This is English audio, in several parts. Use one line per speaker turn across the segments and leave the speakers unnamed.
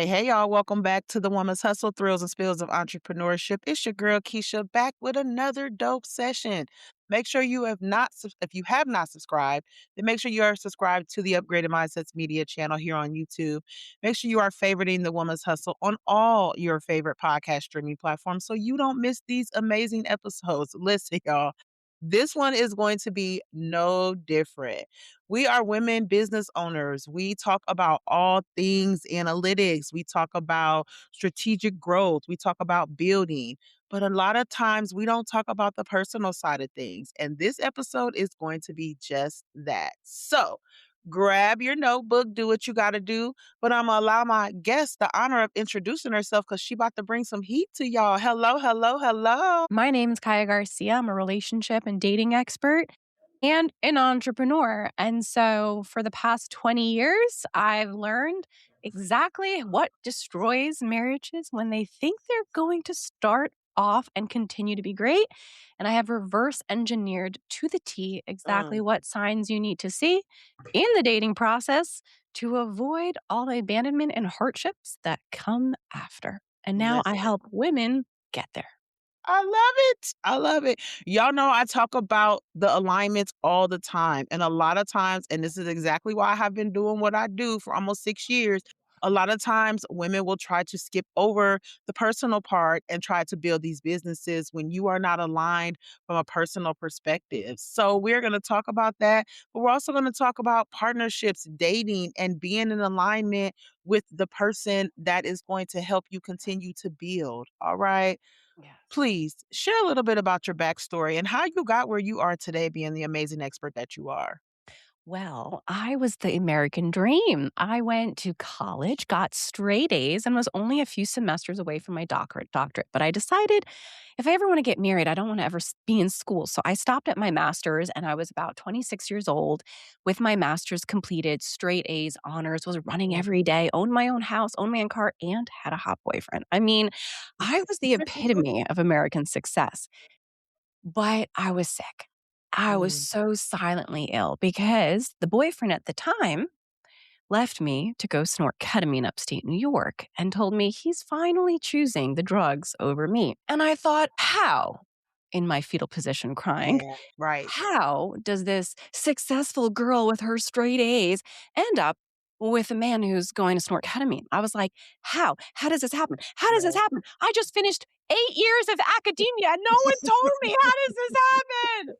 Hey, y'all. Welcome back to the Woman's Hustle, Thrills and Spills of Entrepreneurship. It's your girl, Keisha, back with another dope session. Make sure you have not, if you have not subscribed, then make sure you are subscribed to the Upgraded Mindsets Media channel here on YouTube. Make sure you are favoriting the Woman's Hustle on all your favorite podcast streaming platforms so you don't miss these amazing episodes. Listen, y'all. This one is going to be no different. We are women business owners. We talk about all things analytics. We talk about strategic growth. We talk about building. But a lot of times we don't talk about the personal side of things. And this episode is going to be just that. So grab your notebook, do what you got to do. But I'm going to allow my guest the honor of introducing herself because she about to bring some heat to y'all. Hello, hello, hello.
My name's Chaya Garcia. I'm a relationship and dating expert and an entrepreneur. And so for the past 20 years, I've learned exactly what destroys marriages when they think they're going to start off and continue to be great. And I have reverse engineered to the T exactly
Mm,
what signs you need to see in the dating process to avoid all the abandonment and hardships that come after. And now I
listen.
help women get there.
I love it. I love it. Y'all know I talk about the alignments all the time. And a lot of times, and this is exactly why I have been doing what I do for almost 6 years. A lot of times, women will try to skip over the personal part and try to build these businesses when you are not aligned from a personal perspective. So, we're going to talk about that, but we're also going to talk about partnerships, dating, and being in alignment with the person that is going to help you continue to build. All right.
Yes.
Please share a little bit about your backstory and how you got where you are today being the amazing expert that you are.
Well, I was the American dream. I went to college, got straight A's, and was only a few semesters away from my doctorate. But I decided if I ever want to get married, I don't want to ever be in school. So I stopped at my master's, and I was about 26 years old with my master's completed, straight A's, honors, was running
Mm.
every day, owned my own house, owned my own car, and had a hot boyfriend. I mean, I was the epitome of American success. But I was sick. I was
Mm.
so silently ill because the boyfriend at the time left me to go snort ketamine upstate New York and told me he's finally choosing the drugs over me. And I thought, how? In my fetal position, crying,
Yeah, right.
how does this successful girl with her straight A's end up with a man who's going to snort ketamine? I was like, how? How does this happen? How does this
Right.
happen? I just finished 8 years of academia and no one told me. How does this happen?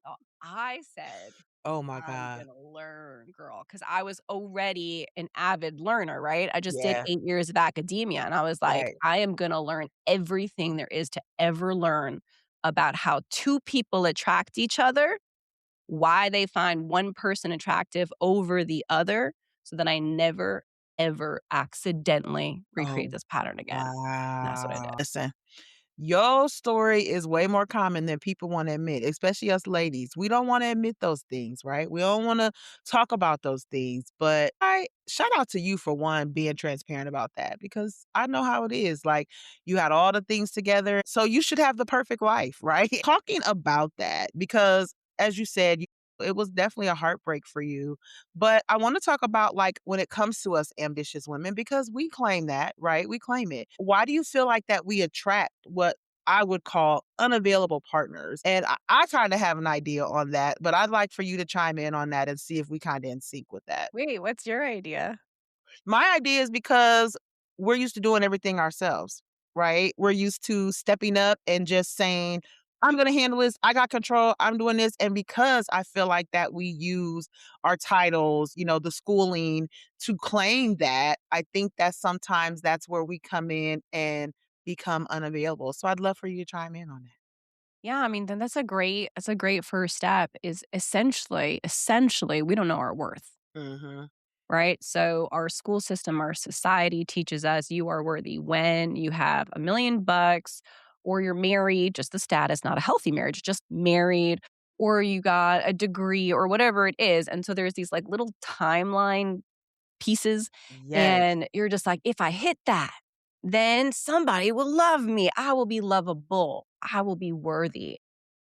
So I said,
Oh my
I'm
God.
going to learn, girl, because I was already an avid learner, right? I just did
Yeah,
8 years of academia. And I was like,
right.
I am going to learn everything there is to ever learn about how two people attract each other, why they find one person attractive over the other, so that I never, ever accidentally recreate
Oh,
this pattern again. And that's what I
wow.
did.
Listen, your story is way more common than people want to admit, especially us ladies. We don't want to admit those things, right? We don't want to talk about those things. But I shout out to you for one being transparent about that because I know how it is. Like you had all the things together. So you should have the perfect life, right? Talking about that because as you said, it was definitely a heartbreak for you. But I want to talk about like when it comes to us ambitious women, because we claim that, right? We claim it. Why do you feel like that we attract what I would call unavailable partners? And I kind of have an idea on that, but I'd like for you to chime in on that and see if we kind of in sync with that.
Wait, what's your idea?
My idea is because we're used to doing everything ourselves, right? We're used to stepping up and just saying, I'm going to handle this. I got control. I'm doing this. And because I feel like that we use our titles, the schooling to claim that, I think that sometimes that's where we come in and become unavailable. So I'd love for you to chime in on that.
Yeah, I mean, then that's a great first step is essentially, we don't know our worth.
Hmm.
Right? So our school system, our society teaches us you are worthy when you have $1 million or you're married, just the status, not a healthy marriage, just married, or you got a degree or whatever it is. And so there's these like little timeline pieces.
Yes.
And you're just like, if I hit that, then somebody will love me. I will be lovable. I will be worthy.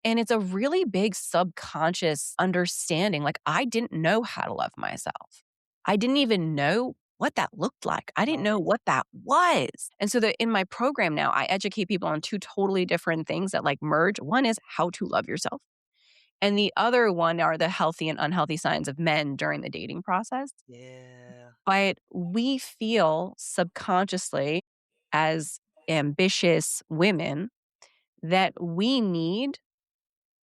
And it's a really big subconscious understanding. Like, I didn't know how to love myself. I didn't even know what that looked like. I didn't know
Right.
what that was. And so that in my program now, I educate people on two totally different things that like merge. One is how to love yourself. And the other one are the healthy and unhealthy signs of men during the dating process.
Yeah.
But we feel subconsciously as ambitious women that we need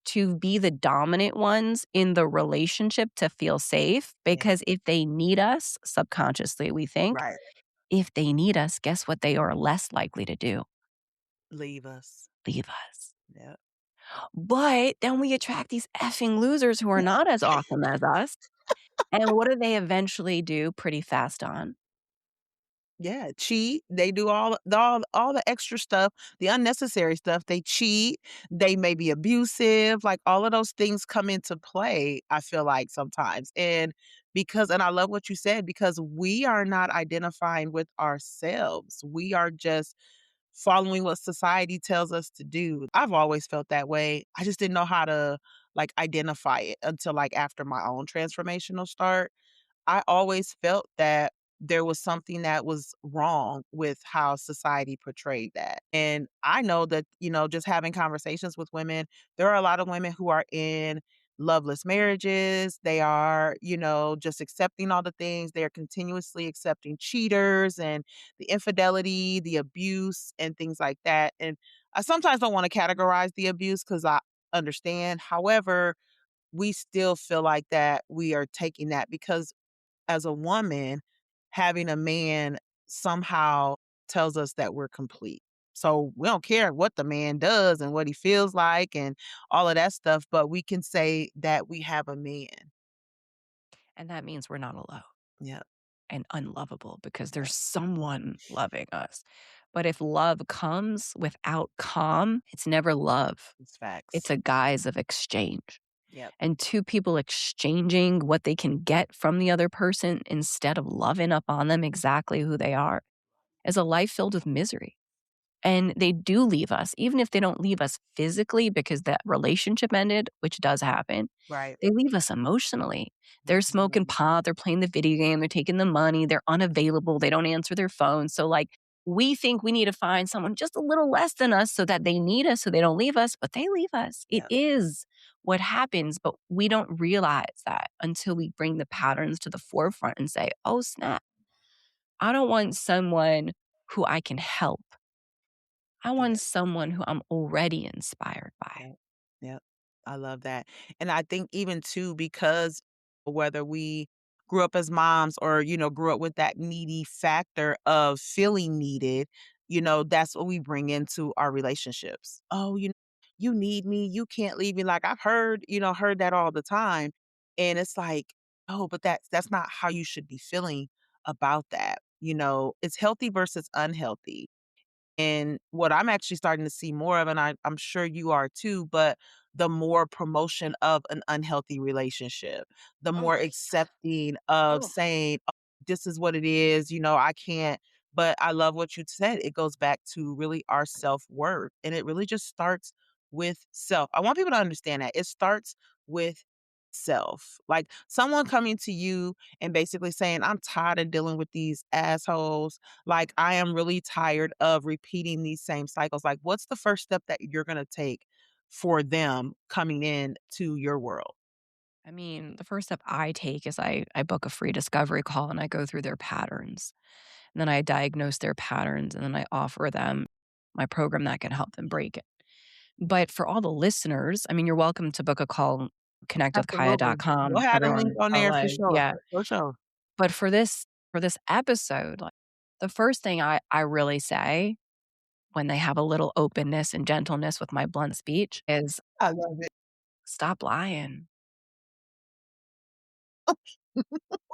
to be the dominant ones in the relationship to feel safe
Yeah.
because if they need us, subconsciously, we think,
Right.
if they need us, guess what they are less likely to do?
Leave us.
Leave us.
Yep.
But then we attract these effing losers who are not as awesome as us. And what do they eventually do pretty fast on?
Yeah, cheat. They do all the extra stuff, the unnecessary stuff. They cheat. They may be abusive. Like all of those things come into play. I feel like sometimes, and I love what you said because we are not identifying with ourselves. We are just following what society tells us to do. I've always felt that way. I just didn't know how to like identify it until like after my own transformational start. I always felt that there was something that was wrong with how society portrayed that. And I know that, just having conversations with women, there are a lot of women who are in loveless marriages. They are, just accepting all the things. They're continuously accepting cheaters and the infidelity, the abuse, and things like that. And I sometimes don't want to categorize the abuse because I understand. However, we still feel like that we are taking that because as a woman, having a man somehow tells us that we're complete. So we don't care what the man does and what he feels like and all of that stuff, but we can say that we have a man.
And that means we're not alone
Yep,
and unlovable because
yep.
there's someone loving us. But if love comes without calm, it's never love.
It's facts.
It's a guise of exchange.
Yep,
And two people exchanging what they can get from the other person instead of loving up on them exactly who they are is a life filled with misery. And they do leave us, even if they don't leave us physically because that relationship ended, which does happen.
right.
They leave us emotionally. They're smoking
Mhm.
pot, they're playing the video game, they're taking the money, they're unavailable, they don't answer their phone. So, like, we think we need to find someone just a little less than us so that they need us, so they don't leave us, but they leave us. It
Yep,
is what happens, but we don't realize that until we bring the patterns to the forefront and say, oh, snap, I don't want someone who I can help. I
yeah.
want someone who I'm already inspired by.
Yep. Yep. I love that. And I think even too, because whether we grew up as moms or, grew up with that needy factor of feeling needed, that's what we bring into our relationships. Oh, you need me. You can't leave me. Like I've heard that all the time. And it's like, oh, but that's not how you should be feeling about that. It's healthy versus unhealthy and what I'm actually starting to see more of, and I'm sure you are too, but the more promotion of an unhealthy relationship, the
Oh,
more accepting of
oh.
saying, "Oh, this is what it is, I can't." But I love what you said. It goes back to really our self-worth, and it really just starts with self. I want people to understand that. It starts with self. Like someone coming to you and basically saying, "I'm tired of dealing with these assholes. Like, I am really tired of repeating these same cycles." Like, what's the first step that you're gonna take for them coming in to your world?
I mean, the first step I take is I book a free discovery call and I go through their patterns. And then I diagnose their patterns and then I offer them my program that can help them break it. But for all the listeners, I mean, you're welcome to book a call, connect with
Absolutely. We'll
kaya.com,
have the
everyone
link
in
on there
LA.
for sure,
Yeah.
for sure.
But for this episode, like the first thing I really say when they have a little openness and gentleness with my blunt speech is
I love it.
stop lying.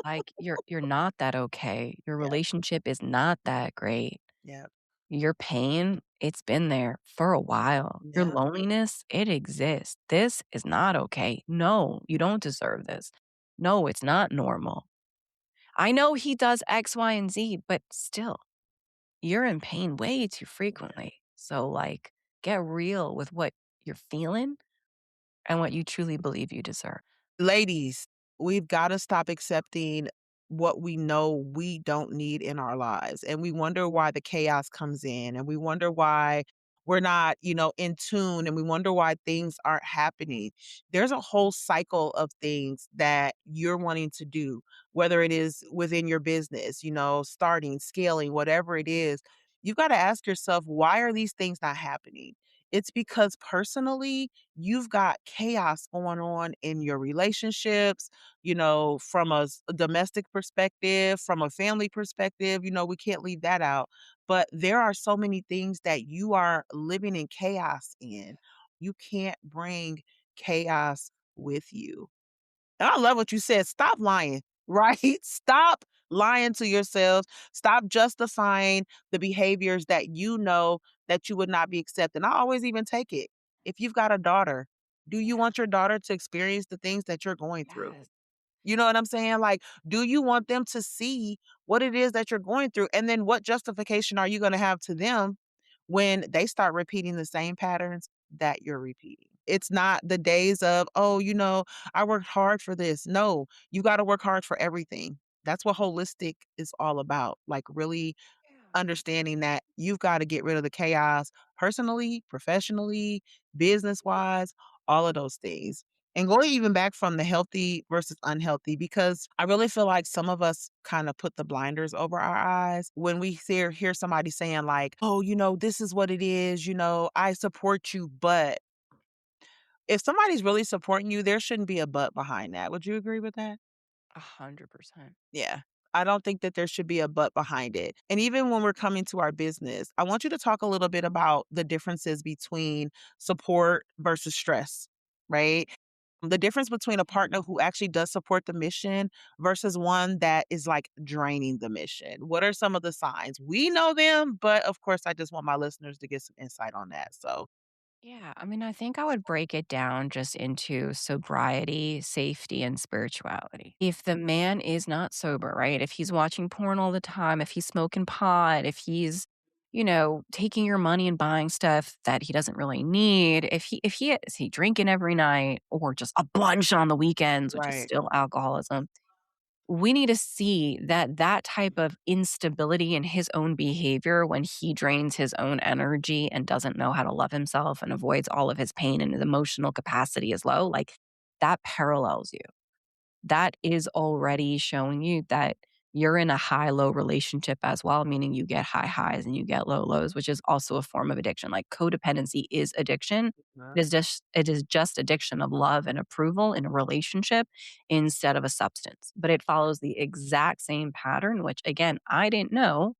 Like, you're not that okay. Your
Yeah,
relationship is not that great.
yeah,
Your pain, it's been there for a while. Your
yeah,
loneliness, it exists. This is not okay. No, you don't deserve this. No, it's not normal. I know he does X, Y, and Z, but still, you're in pain way too
yeah.
frequently. So, like, get real with what you're feeling and what you truly believe you deserve.
Ladies, we've gotta stop accepting what we know we don't need in our lives. And we wonder why the chaos comes in, and we wonder why we're not, in tune, and we wonder why things aren't happening. There's a whole cycle of things that you're wanting to do, whether it is within your business, starting, scaling, whatever it is. You've got to ask yourself, why are these things not happening? It's because personally, you've got chaos going on in your relationships, from a domestic perspective, from a family perspective, we can't leave that out. But there are so many things that you are living in chaos in. You can't bring chaos with you. And I love what you said. Stop lying, right? Stop lying to yourselves. Stop justifying the behaviors that you know that you would not be accepting. I always even take it. If you've got a daughter, do you
Yeah.
want your daughter to experience the things that you're going through?
Yes.
You know what I'm saying? Like, do you want them to see what it is that you're going through? And then what justification are you going to have to them when they start repeating the same patterns that you're repeating? It's not the days of, oh, I worked hard for this. No, you got to work hard for everything. That's what holistic is all about. Like, really
Yeah.
understanding that you've got to get rid of the chaos personally, professionally, business wise, all of those things. And going even back from the healthy versus unhealthy, because I really feel like some of us kind of put the blinders over our eyes when we hear somebody saying, like, oh, this is what it is, I support you. But if somebody's really supporting you, there shouldn't be a but behind that. Would you agree with that?
100%.
Yeah. I don't think that there should be a but behind it. And even when we're coming to our business, I want you to talk a little bit about the differences between support versus stress, right? The difference between a partner who actually does support the mission versus one that is like draining the mission. What are some of the signs? We know them, but of course, I just want my listeners to get some insight on that. So,
Yeah, I mean, I think I would break it down just into sobriety, safety, and spirituality. If the man is not sober, right? If he's watching porn all the time, if he's smoking pot, if he's, taking your money and buying stuff that he doesn't really need, if he is he drinking every night or just a bunch on the weekends, which is
right,
still alcoholism, we need to see that that type of instability in his own behavior when he drains his own energy and doesn't know how to love himself and avoids all of his pain and his emotional capacity is low, like that parallels you. That is already showing you that you're in a high low relationship as well, meaning you get high highs and you get low lows, which is also a form of addiction. Like codependency is addiction.
uh,
It is just addiction of love and approval in a relationship instead of a substance. But it follows the exact same pattern, which again, I didn't know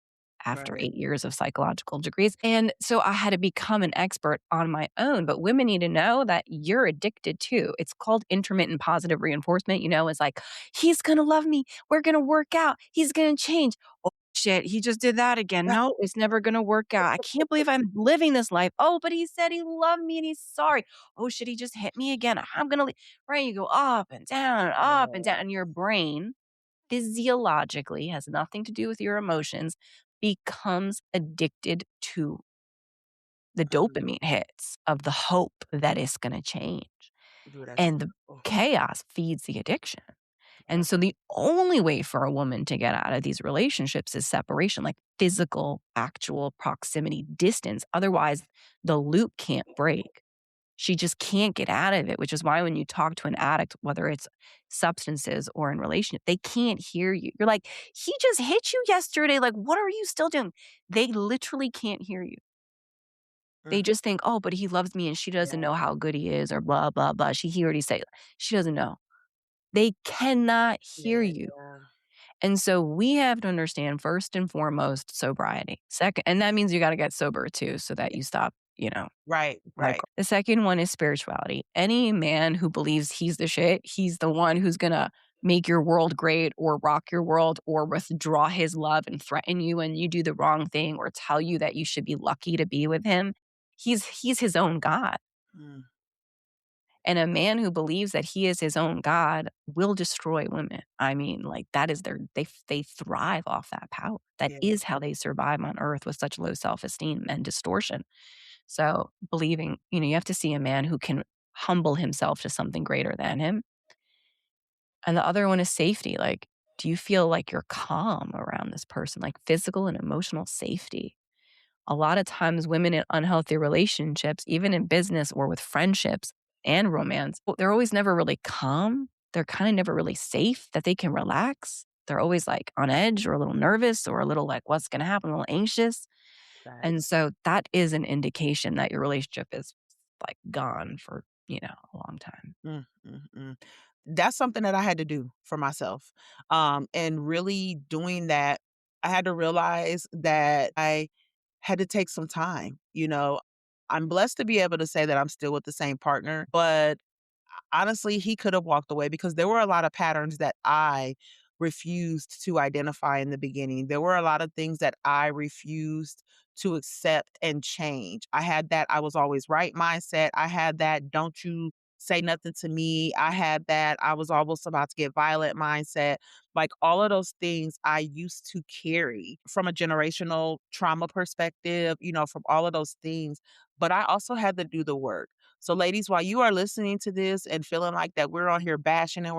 after
right.
8 years of psychological degrees. And so I had to become an expert on my own. But women need to know that you're addicted too. It's called intermittent positive reinforcement. It's like, he's going to love me. We're going to work out. He's going to change. Oh, shit. He just did that again. No, it's never going to work out. I can't believe I'm living this life. Oh, but he said he loved me and he's sorry. Oh, shit. He just hit me again. I'm going to leave. Right. You go up and down and up and down. And your brain physiologically has nothing to do with your emotions, becomes addicted to the
Mm,
dopamine hits of the hope that it's going to change.
ooh, that's
And the
oh,
chaos feeds the addiction.
yeah.
And so the only way for a woman to get out of these relationships is separation, like physical, actual proximity, distance. Otherwise, the loop can't break. She just can't get out of it, which is why when you talk to an addict, whether it's substances or in relationship, they can't hear you. You're like, he just hit you yesterday. Like, what are you still doing? They literally can't hear you. They
Mm,
just think, oh, but he loves me and she doesn't know
yeah,
how good he is or blah, blah, blah. He already said, she doesn't know. They cannot hear
yeah,
you.
yeah.
And so we have to understand first and foremost sobriety. Second, and that means you got to get sober too so that
Yeah.
you stop,
Right, right.
cycle. The second one is spirituality. Any man who believes he's the shit, he's the one who's going to make your world great or rock your world or withdraw his love and threaten you when you do the wrong thing or tell you that you should be lucky to be with him. He's his own god.
Mm,
And a man who believes that he is his own God will destroy women. I mean, like that is they thrive off that power. That
yeah.
is how they survive on earth with such low self-esteem and distortion. So believing, you have to see a man who can humble himself to something greater than him. And the other one is safety. Like Do you feel like you're calm around this person, like physical and emotional safety? A lot of times, women in unhealthy relationships, even in business or with friendships and romance, they're always never really calm. They're kind of never really safe that they can relax. They're always like on edge or a little nervous or a little like, what's going to happen, a little anxious. And
Facts.
so that is an indication that your relationship is like gone for, a long time.
Mm, mm, mm. That's something that I had to do for myself. And really doing that, I had to realize that I had to take some time. I'm blessed to be able to say that I'm still with the same partner, but honestly, he could have walked away because there were a lot of patterns that I refused to identify in the beginning. There were a lot of things that I refused to accept and change. I had that I was always right mindset. I had that don't you say nothing to me. I had that I was almost about to get violent mindset. Like all of those things I used to carry from a generational trauma perspective, from all of those things. But I also had to do the work. So, ladies, while you are listening to this and feeling like that we're on here bashing and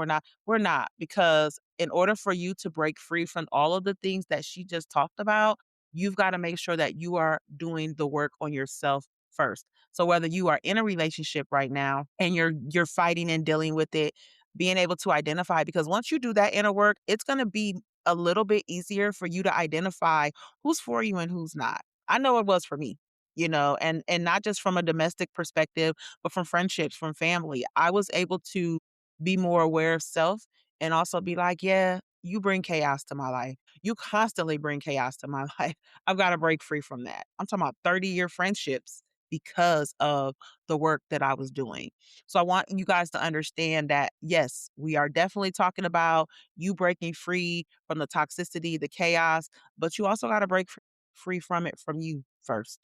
we're not, because in order for you to break free from all of the things that she just talked about, you've got to make sure that you are doing the work on yourself first. So whether you are in a relationship right now and you're fighting and dealing with it, being able to identify, because once you do that inner work, it's going to be a little bit easier for you to identify who's for you and who's not. I know it was for me, and not just from a domestic perspective, but from friendships, from family. I was able to be more aware of self and also be like, yeah, you bring chaos to my life. You constantly bring chaos to my life. I've got to break free from that. I'm talking about 30-year friendships because of the work that I was doing. So I want you guys to understand that, yes, we are definitely talking about you breaking free from the toxicity, the chaos, but you also got to break free from it from you first,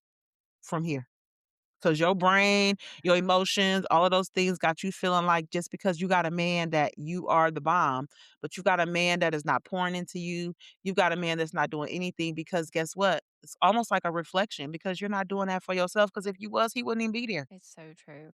from here. Because your brain, your emotions, all of those things got you feeling like just because you got a man that you are the bomb, but you got a man that is not pouring into you. You've got a man that's not doing anything because guess what? It's almost like a reflection because you're not doing that for yourself. Because if you was, he wouldn't even be there.
It's so true.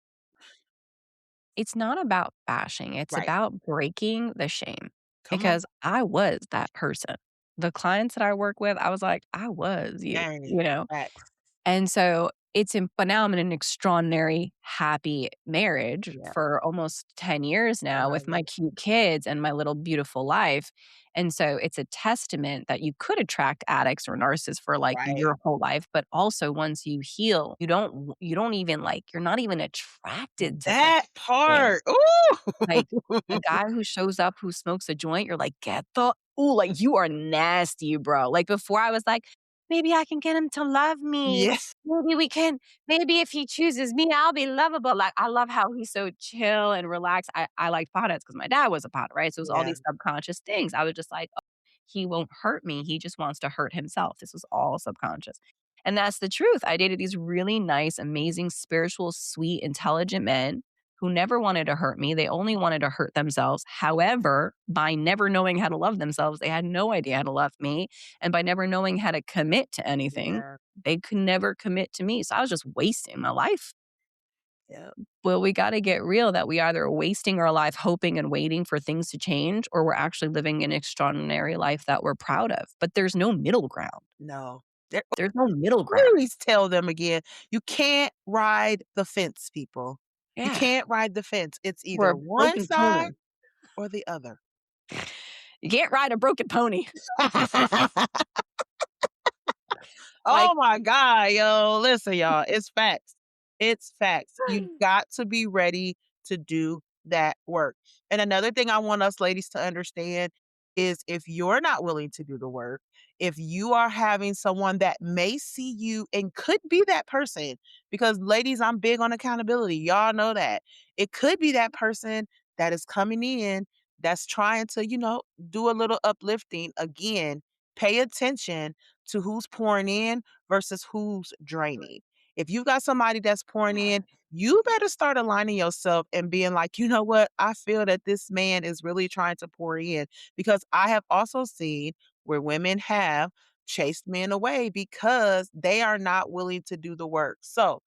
It's not about bashing, it's
Right.
about breaking the shame
Come on.
because I was that person. The clients that I work with, I was like, I was you,
Dang.
you know?
Facts.
And so but now I'm in an extraordinary happy marriage
Yeah.
for almost 10 years
I
now
love
with my
it.
cute kids and my little beautiful life. And so it's a testament that you could attract addicts or narcissists for like
Right.
your whole life, but also once you heal, you don't even like you're not even attracted to them
That
again.
part.
Like, a
Ooh.
guy who shows up who smokes a joint, you're like, "Get the ooh, like, you are nasty, bro." Like, before I was like, "Maybe I can get him to love me.
Yes.
Maybe we can maybe if he chooses me, I'll be lovable." Like, I love how he's so chill and relaxed. I liked potheads because my dad was a pothead, right? So it was all
Yeah.
these subconscious things. I was just like, "Oh, he won't hurt me. He just wants to hurt himself." This was all subconscious. And that's the truth. I dated these really nice, amazing, spiritual, sweet, intelligent men who never wanted to hurt me. They only wanted to hurt themselves. However, by never knowing how to love themselves, they had no idea how to love me. And by never knowing how to commit to anything,
Yeah.
they could never commit to me. So I was just wasting my life.
Yeah.
Well, we got to get real that we either are wasting our life hoping and waiting for things to change, or we're actually living an extraordinary life that we're proud of. But there's no middle ground.
No. There
There's no middle ground.
always tell them again, you can't ride the fence, people. You
Yeah.
can't ride the fence. It's
We're
either
a
one
broken pony.
side or the other.
You can't ride a broken pony. Like,
Oh my God, yo. Listen, y'all, it's facts. It's facts. You've got to be ready to do that work. And another thing I want us ladies to understand is if you're not willing to do the work, if you are having someone that may see you and could be that person, because ladies, I'm big on accountability. Y'all know that. It could be that person that is coming in that's trying to, do a little uplifting. Again, pay attention to who's pouring in versus who's draining. If you've got somebody that's pouring in, you better start aligning yourself and being like, you know what? I feel that this man is really trying to pour in because I have also seen where women have chased men away because they are not willing to do the work. So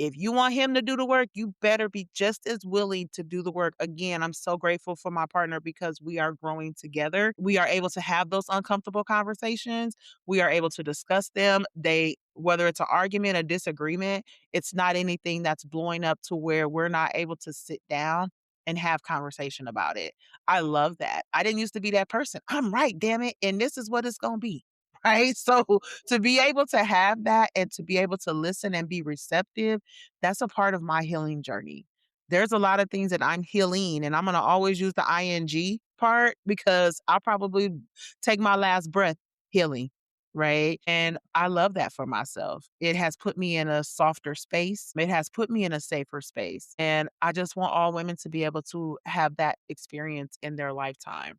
If you want him to do the work, you better be just as willing to do the work. Again, I'm so grateful for my partner because we are growing together. We are able to have those uncomfortable conversations. We are able to discuss them. Whether it's an argument, a disagreement, it's not anything that's blowing up to where we're not able to sit down and have conversation about it. I love that. I didn't used to be that person. I'm right, damn it. And this is what it's going to be. Right. So to be able to have that and to be able to listen and be receptive, that's a part of my healing journey. There's a lot of things that I'm healing, and I'm going to always use the ing part because I'll probably take my last breath healing. Right. And I love that for myself. It has put me in a softer space. It has put me in a safer space. And I just want all women to be able to have that experience in their lifetime.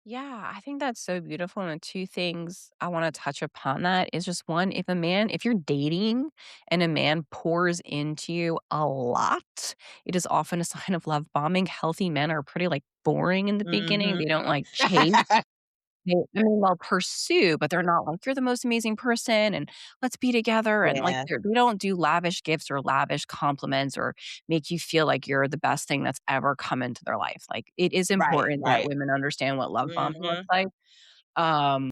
Yeah, I think that's so beautiful. And two things I want to touch upon that is just one, if you're dating and a man pours into you a lot, it is often a sign of love bombing. Healthy men are pretty like boring in the beginning.
Mhm.
They don't like chase. They'll pursue, but they're not like, "You're the most amazing person, and let's be together," and, like,
Yeah.
they don't do lavish gifts or lavish compliments or make you feel like you're the best thing that's ever come into their life. Like, it is
Right,
important that
right.
women understand what love bombing looks
Mhm.
like,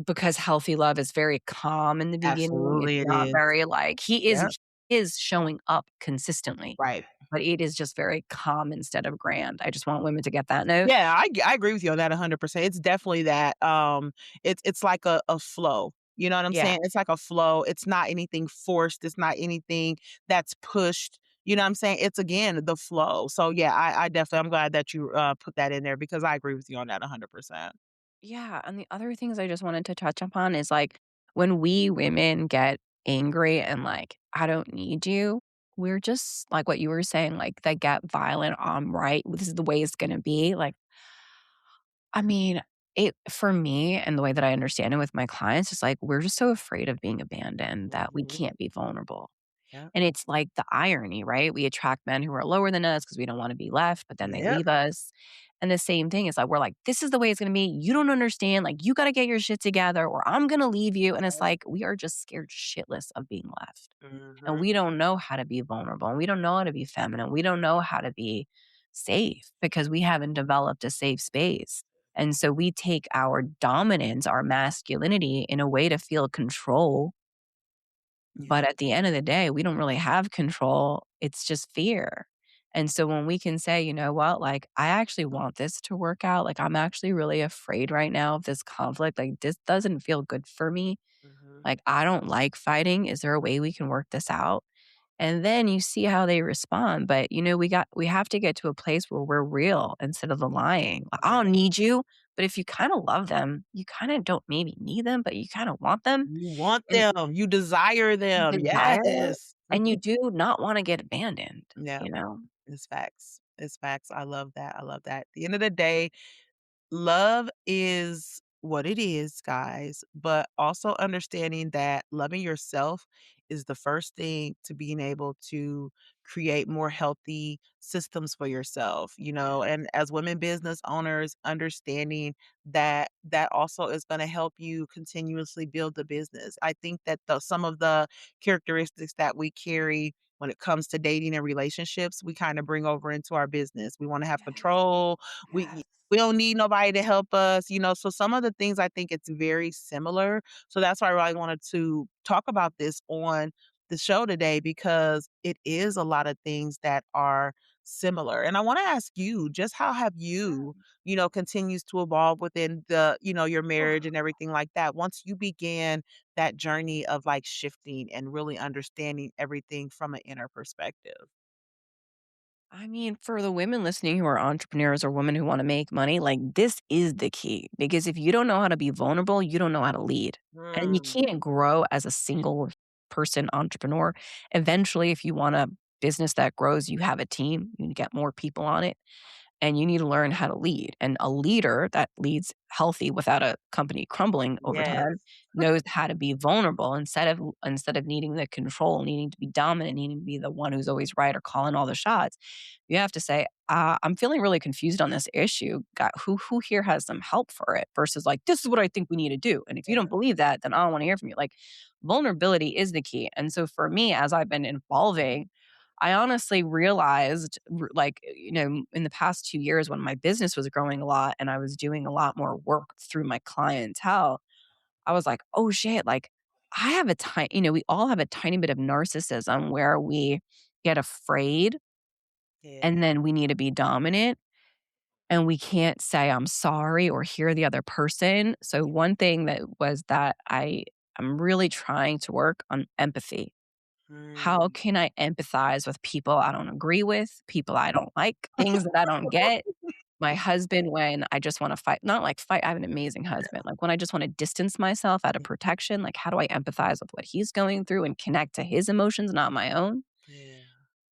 because healthy love is very calm in the beginning. It's
Absolutely it
not
is.
very, like
Yep.
he is showing up consistently,
Right.
but it is just very calm instead of grand. I just want women to get that note.
Yeah, I agree with you on that 100%. It's definitely that, it's like a flow, you know what I'm
Yeah.
saying? It's like a flow, it's not anything forced, it's not anything that's pushed, you know what I'm saying? It's, again, the flow. So, yeah, I definitely I'm glad that you, put that in there because I agree with you on that 100%.
Yeah, and the other things I just wanted to touch upon is, like, when we women get angry and, like, "I don't need you," we're just like what you were saying, like, that get violent, "I'm right, this is the way it's gonna be," like, I mean, it for me and the way that I understand it with my clients is, like, we're just so afraid of being abandoned that we
Mhm.
can't be vulnerable.
Yep.
And it's like the irony, right? We attract men who are lower than us because we don't wanna be left, but then they
Yep.
leave us. And the same thing is like, we're like, "This is the way it's gonna be. You don't understand. Like, you gotta get your shit together or I'm gonna leave you." And it's like, we are just scared shitless of being left. And
Mhm.
we don't know how to be vulnerable, and we don't know how to be feminine. We don't know how to be safe because we haven't developed a safe space. And so we take our dominance, our masculinity in a way to feel control,
Yeah.
but at the end of the day, we don't really have control. It's just fear. And so when we can say, you know what, like, I actually want this to work out. Like, I'm actually really afraid right now of this conflict. Like, this doesn't feel good for me.
Mhm.
Like, I don't like fighting. Is there a way we can work this out? And then you see how they respond. But, we have to get to a place where we're real instead of the lying. Like, I
Yeah.
don't need you. But if you kind of love them, you kind of don't maybe need them, but you kind of want them.
You want
And
them, you desire
you
them,
desire it,
yes.
and you do not wanna get abandoned,
Yeah,
you know?
it's facts. It's facts. I love that, I love that. At the end of the day, love is what it is, guys, but also understanding that loving yourself is the first thing to being able to create more healthy systems for yourself, and as women business owners, understanding that that also is going to help you continuously build the business. I think that some of the characteristics that we carry when it comes to dating and relationships, we kind of bring over into our business. We want to have
Yes,
control. We
yes.
we don't need nobody to help us. So some of the things I think it's very similar. So that's why I really wanted to talk about this on the show today because it is a lot of things that are similar. And I want to ask you, just how have you, continues to evolve within your marriage and everything like that once you began that journey of like shifting and really understanding everything from an inner perspective?
I mean, for the women listening who are entrepreneurs or women who wanna make money, like, this is the key, because if you don't know how to be vulnerable, you don't know how to lead, and you
Mm,
can't grow as a single person entrepreneur. Eventually, if you want a business that grows, you have a team, you get more people on it, and you need to learn how to lead. And a leader that leads healthy without a company crumbling over
yes.
time knows how to be vulnerable instead of needing the control, needing to be dominant, needing to be the one who's always right or calling all the shots. You have to say, "I'm feeling really confused on this issue. Got who here has some help for it?" Versus like, "This is what I think we need to do, and if you
Yeah.
don't believe that, then I don't want to hear from you." Like, vulnerability is the key. And so for me, as I've been evolving, I honestly realized, like, in the past 2 years when my business was growing a lot and I was doing a lot more work through my clientele, I was like, oh shit, like, I have a tiny, we all have a tiny bit of narcissism where we get afraid
Yeah,
and then we need to be dominant and we can't say I'm sorry or hear the other person. So
yeah.
one thing that was that I'm really trying to work on empathy. How
Mm.
can I empathize with people I don't agree with, people I don't like, things that I don't get? My husband, when I just wanna fight, not like fight, I have an amazing husband. Like, when I just wanna distance myself out of
Yeah,
protection, like, how do I empathize with what he's going through and connect to his emotions, not my own?
yeah.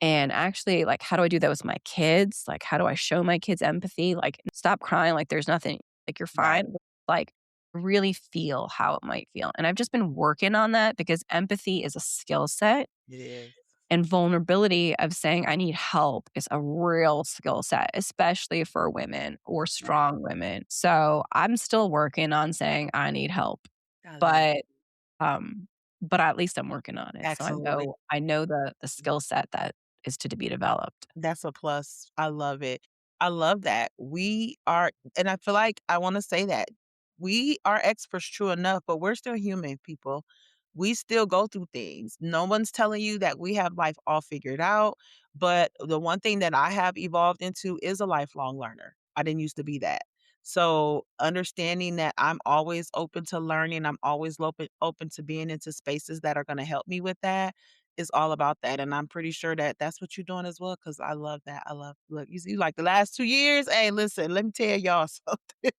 And actually, like, how do I do that with my kids? Like, how do I show my kids empathy? Like, stop crying like there's nothing, like, you're
Right.
fine. Like, really feel how it might feel. And I've just been working on that because empathy is a skill set
It is.
and vulnerability of saying I need help is a real skill set, especially for women or
Right.
strong women. So I'm still working on saying I need help,
I love
but
it.
um, but at least I'm working on it. So
Absolutely.
I know the skill set that is to be developed.
That's a plus. I love it. I love that. We are, and I feel like I want to say that we are experts, true enough, but we're still human people. We still go through things. No one's telling you that we have life all figured out. But the one thing that I have evolved into is a lifelong learner. I didn't used to be that. So understanding that I'm always open to learning, I'm always open to being into spaces that are going to help me with that is all about that, and I'm pretty sure that that's what you're doing as well. Cause I love that. I love look, you see, like, the last 2 years, hey, listen, let me tell y'all something.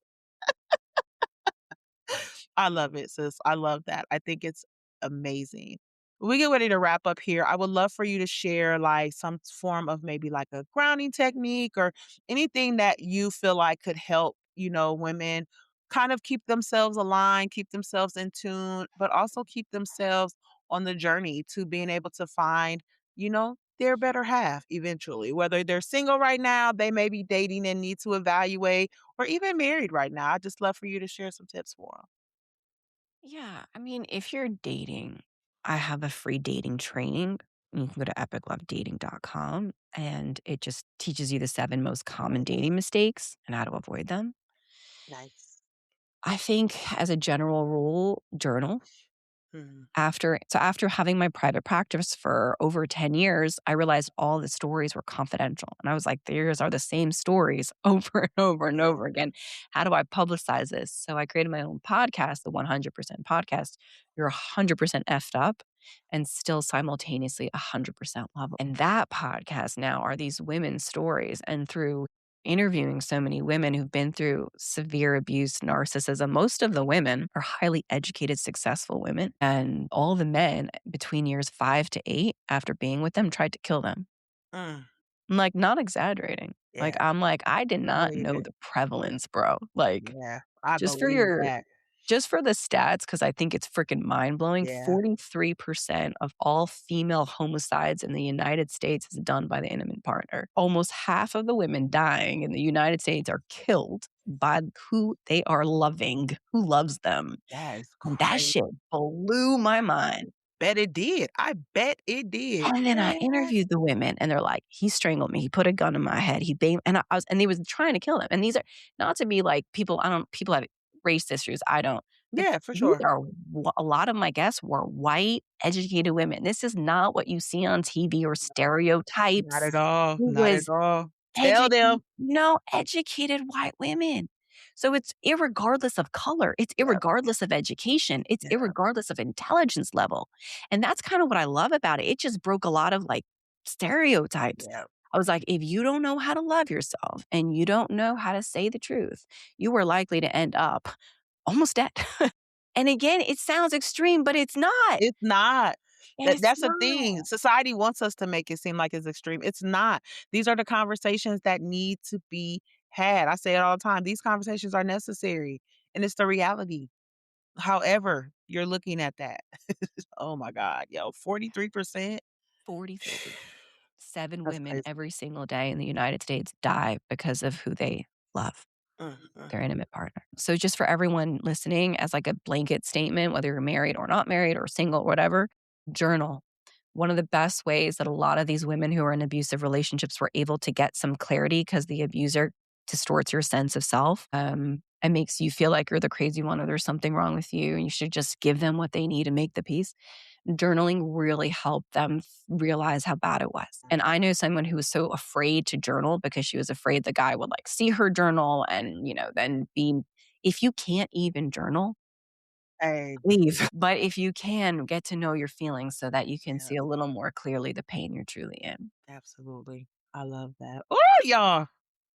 I love it, sis. I love that. I think it's amazing. We get ready to wrap up here. I would love for you to share like some form of maybe like a grounding technique or anything that you feel like could help, women kind of keep themselves aligned, keep themselves in tune, but also keep themselves on the journey to being able to find, their better half eventually. Whether they're single right now, they may be dating and need to evaluate, or even married right now. I'd just love for you to share some tips for them.
Yeah, I mean, if you're dating, I have a free dating training. You can go to epiclovedating.com and it just teaches you the 7 most common dating mistakes and how to avoid them.
Nice.
I think as a general rule, journal.
Mhm.
After having my private practice for over 10 years, I realized all the stories were confidential, and I was like, "These are the same stories over and over and
Yeah.
over again. How do I publicize this?" So I created my own podcast, the 100% podcast. You're 100% effed up and still simultaneously 100% lovable. And that podcast now are these women's stories, and through interviewing so many women who've been through severe abuse, narcissism. Most of the women are highly educated, successful women. And all the men between years 5 to 8 after being with them tried to kill them.
Mm,
I'm like, not exaggerating.
yeah,
I did
I
not
believe
know
it.
the prevalence, bro. Like,
Yeah, I
just for
believe
your
that.
just for the stats, because I think it's freaking mind blowing,
Yeah.
43% of all female homicides in the United States is done by the intimate partner. Almost half of the women dying in the United States are killed by who they are loving, who loves them.
That is
And that
crazy.
shit blew my mind.
Bet it did. I bet it did.
And then I
What?
interviewed the women and they're like, "He strangled me. He put a gun in my head. He banged," and I was and they was trying to kill him. And these are not to be like people have race issues. I don't. But
Yeah, for
these
sure.
are a lot of my guests were white, educated women. This is not what you see on TV or
Not
stereotypes.
at all.
It
Not at
was
all. Tell
educated,
them.
no, educated white women. So it's irregardless of color, it's
Yep,
irregardless of education, it's
yep,
irregardless of intelligence level. And that's kind of what I love about it. It just broke a lot of like stereotypes.
yep.
I was like, if you don't know how to love yourself and you don't know how to say the truth, you are likely to end up almost dead. And again, it sounds extreme, but it's not.
It's not.
It's
That's the thing.
not.
Society wants us to make it seem like it's extreme. It's not. These are the conversations that need to be had. I say it all the time. These conversations are necessary, and it's the reality. However, you're looking at that. Oh my god, yo, 43%?
43. 7
That's
women
crazy.
every single day in the United States die because of who they love,
Mm, mm.
their intimate partner. So just for everyone listening as like a blanket statement, whether you're married or not married or single or whatever, journal. One of the best ways that a lot of these women who are in abusive relationships were able to get some clarity because the abuser distorts your sense of self, and makes you feel like you're the crazy one or there's something wrong with you and you should just give them what they need to make the peace. Journaling really helped them realize how bad it was. And I know someone who was so afraid to journal because she was afraid the guy would like see her journal and, then be, if you can't even journal,
Hey,
leave. But if you can, get to know your feelings so that you can
yeah,
see a little more clearly the pain you're truly in.
absolutely. I love that. Oh, y'all.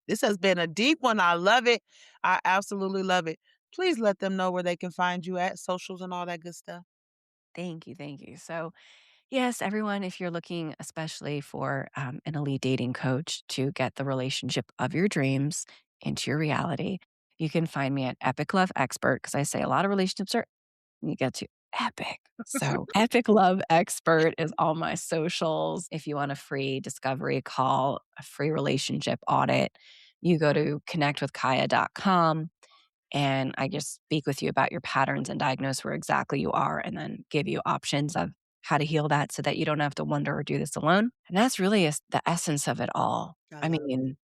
This has been a deep one. I love it. I absolutely love it. Please let them know where they can find you at socials and all that good stuff.
Thank you. Thank you. So, yes, everyone, if you're looking especially for an elite dating coach to get the relationship of your dreams into your reality, you can find me at Epic Love Expert because I say a lot of relationships are, you get to epic. So, Epic Love Expert is all my socials. If you want a free discovery call, a free relationship audit, you go to connectwithkaya.com and I just speak with you about your patterns and diagnose where exactly you are and then give you options of how to heal that so that you don't have to wonder or do this alone. And that's really the essence of it all.
I
I
love it.
mean,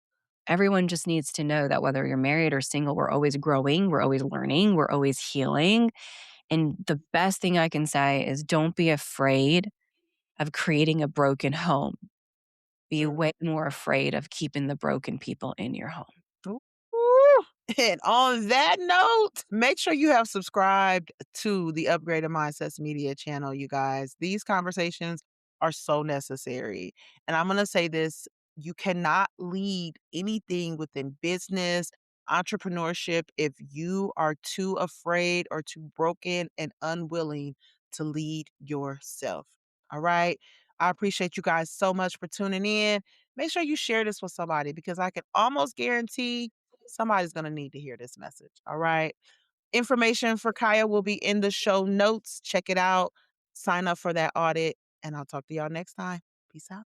everyone just needs to know that whether you're married or single, we're always growing, we're always learning, we're always healing. And the best thing I can say is don't be afraid of creating a broken home. Be
True.
way more afraid of keeping the broken people in your home.
Ooh. And on that note, make sure you have subscribed to the Upgraded Mindsets Media channel, you guys. These conversations are so necessary. And I'm going to say this, you cannot lead anything within business, entrepreneurship, if you are too afraid or too broken and unwilling to lead yourself. All right. I appreciate you guys so much for tuning in. Make sure you share this with somebody because I can almost guarantee somebody's going to need to hear this message. All right. Information for Kaya will be in the show notes. Check it out. Sign up for that audit, and I'll talk to y'all next time. Peace out.